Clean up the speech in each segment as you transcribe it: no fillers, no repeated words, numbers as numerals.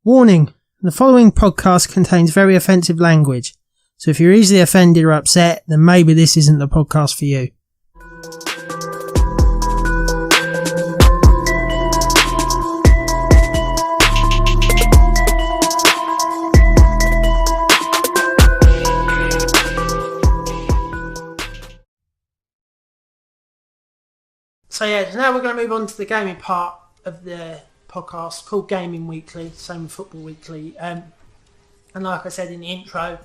Warning, the following podcast contains very offensive language, so if you're easily offended or upset, then maybe this isn't the podcast for you. So now we're going to move on to the gaming part of the podcast called Gaming Weekly, same with Football Weekly. And like I said in the intro,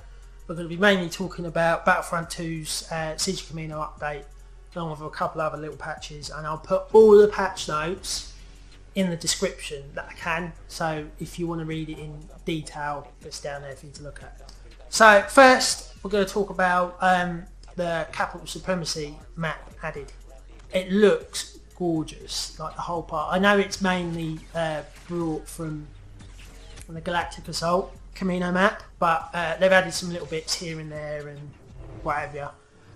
we're going to be mainly talking about Battlefront 2's SIEGE of KAMINO update, along with a couple other little patches, and I'll put all the patch notes in the description that I can, so if you want to read it in detail, it's down there for you to look at. So first, we're going to talk about the Capital Supremacy map added. It looks gorgeous, like the whole part. I know it's mainly brought from the Galactic Assault Kamino map, but they've added some little bits here and there and whatever,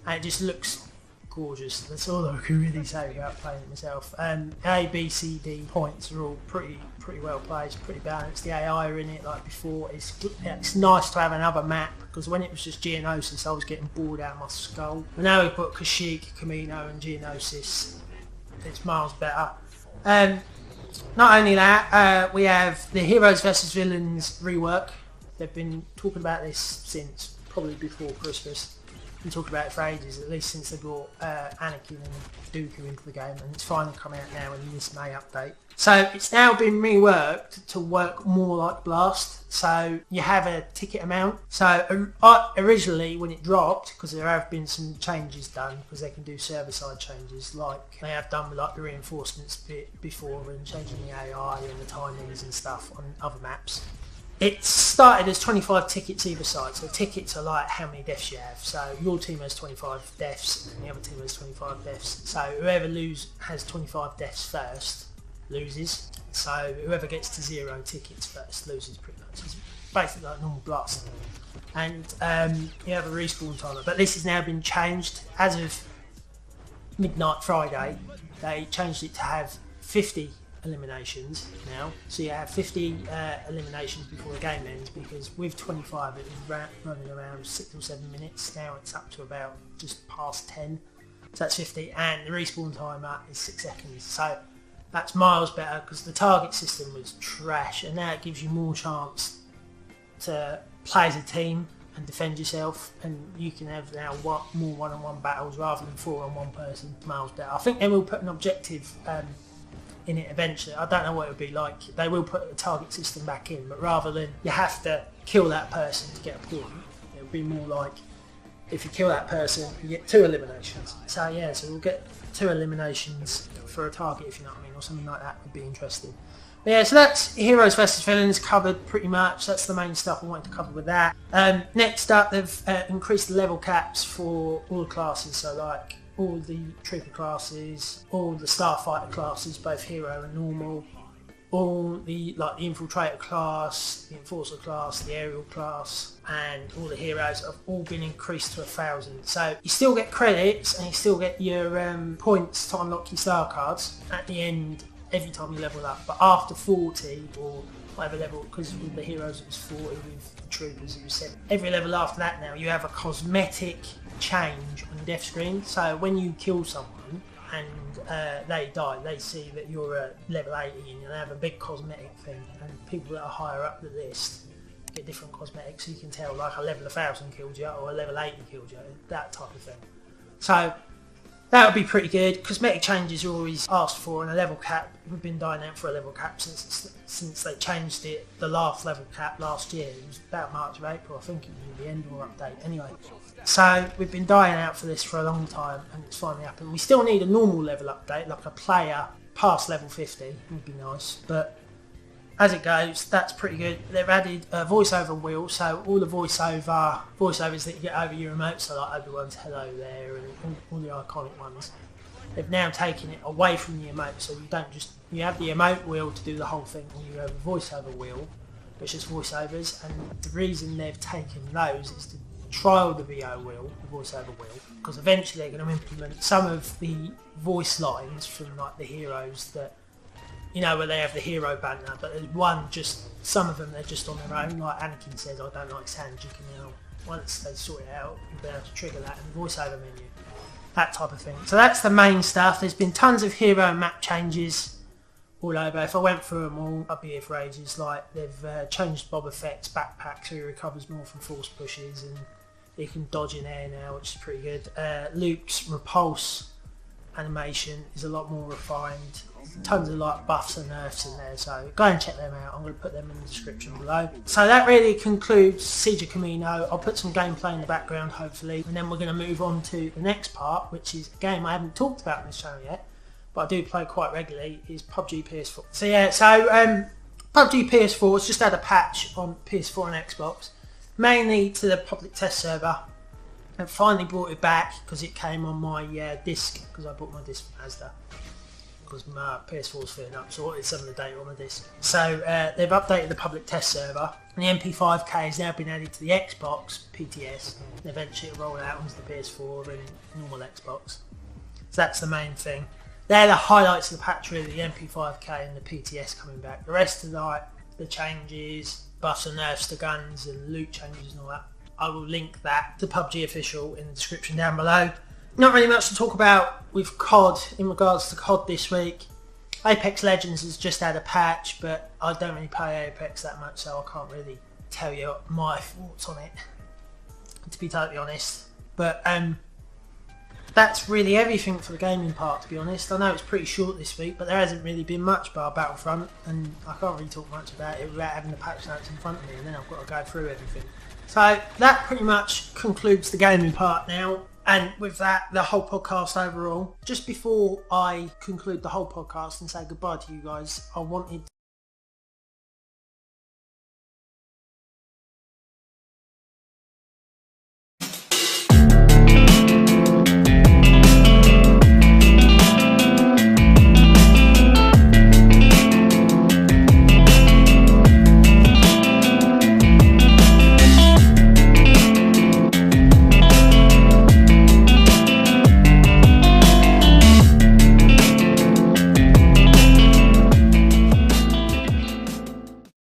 and it just looks gorgeous. That's all I can really say about playing it myself. A, B, C, D points are all pretty well placed, pretty balanced. The AI are in it like before. It's nice to have another map, because when it was just Geonosis I was getting bored out of my skull. But now we've got Kashyyyk, Kamino and Geonosis. It's miles better. Not only that, we have the Heroes vs Villains rework. They've been talking about this since probably before Christmas. Been talking about it for ages, at least since they brought Anakin and Dooku into the game, and it's finally come out now in this May update. So it's now been reworked to work more like Blast. So you have a ticket amount. So originally when it dropped, because there have been some changes done, because they can do server-side changes like they have done with like the reinforcements bit before, and changing the AI and the timings and stuff on other maps. It started as 25 tickets either side, so tickets are like how many deaths you have. So your team has 25 deaths and the other team has 25 deaths. So whoever has 25 deaths first loses. So whoever gets to 0 tickets first loses pretty much. It's basically like normal Blast. And you have a respawn timer. But this has now been changed. As of midnight Friday, they changed it to have 50 eliminations now, so you have 50 eliminations before the game ends, because with 25 it was running around 6 or 7 minutes. Now it's up to about just past 10, so that's 50, and the respawn timer is 6 seconds, so that's miles better, because the target system was trash, and now it gives you more chance to play as a team and defend yourself, and you can have now more one-on-one battles rather than 4 on one person. Miles better. I think they will put an objective in it eventually. I don't know what it would be like. They will put a target system back in, but rather than you have to kill that person to get a point, it would be more like if you kill that person you get 2 eliminations. So we'll get 2 eliminations for a target, if you know what I mean, or something like that would be interesting. But yeah, so that's Heroes vs Villains covered pretty much. That's the main stuff I wanted to cover with that. Next up, they've increased the level caps for all the classes, so like all the trooper classes, all the starfighter classes, both hero and normal, all the the infiltrator class, the enforcer class, the aerial class, and all the heroes have all been increased to 1,000. So you still get credits and you still get your points to unlock your star cards at the end every time you level up. But after 40 or whatever level, because with the heroes it was 40, with the troopers it was 7. Every level after that now you have a cosmetic change on the death screen. So when you kill someone and they die, they see that you're at level 80 and you'll have a big cosmetic thing, and people that are higher up the list get different cosmetics, so you can tell like a level 1,000 killed you or a level 80 killed you, that type of thing. So that would be pretty good. Cosmetic changes are always asked for, and a level cap, we've been dying out for a level cap since they changed it, the last level cap last year. It was about March or April, I think it was the end of our update anyway. So we've been dying out for this for a long time, and it's finally happened. We still need a normal level update, like a player past level 50 would be nice, but as it goes, that's pretty good. They've added a voiceover wheel, so all the voiceovers that you get over your remote, so like Obi-Wan's hello there and all the iconic ones, they've now taken it away from the emote, so you have the emote wheel to do the whole thing, or you have a voiceover wheel, which is voiceovers, and the reason they've taken those is to trial the VO wheel, the voiceover wheel, because eventually they're going to implement some of the voice lines from like the heroes that you know, where they have the hero banner, but there's one just, some of them they're just on their own, like Anakin says, I don't like sand, you can now, once they sort it out, you'll be able to trigger that in the voiceover menu. That type of thing. So that's the main stuff. There's been tons of hero and map changes all over. If I went through them all, I'd be here for ages. Like, they've changed Boba Fett's backpack so he recovers more from force pushes, and he can dodge in air now, which is pretty good. Luke's repulse animation is a lot more refined. Tons of like buffs and nerfs in there, so go and check them out. I'm going to put them in the description below. So that really concludes Siege of Kamino. I'll put some gameplay in the background hopefully, and then we're going to move on to the next part, which is a game I haven't talked about on this channel yet, but I do play quite regularly, is PUBG PS4. So yeah, PUBG PS4 has just had a patch on PS4 and Xbox, mainly to the public test server. And finally brought it back because it came on my disc, because I bought my disc from Asda, because my PS4's filling up, so I wanted some of the data on the disc. So they've updated the public test server, and the MP5K has now been added to the Xbox PTS, and eventually it'll roll out onto the PS4 and normal Xbox. So that's the main thing. They're the highlights of the patch really, the MP5K and the PTS coming back. The rest of the changes, buffs and nerfs to guns and loot changes and all that, I will link that to PUBG Official in the description down below. Not really much to talk about with COD in regards to COD this week. Apex Legends has just had a patch, but I don't really play Apex that much, so I can't really tell you my thoughts on it, to be totally honest. But that's really everything for the gaming part, to be honest. I know it's pretty short this week, but there hasn't really been much bar Battlefront, and I can't really talk much about it without having the patch notes in front of me, and then I've got to go through everything. So that pretty much concludes the gaming part now, and with that, the whole podcast overall. Just before I conclude the whole podcast and say goodbye to you guys, I wanted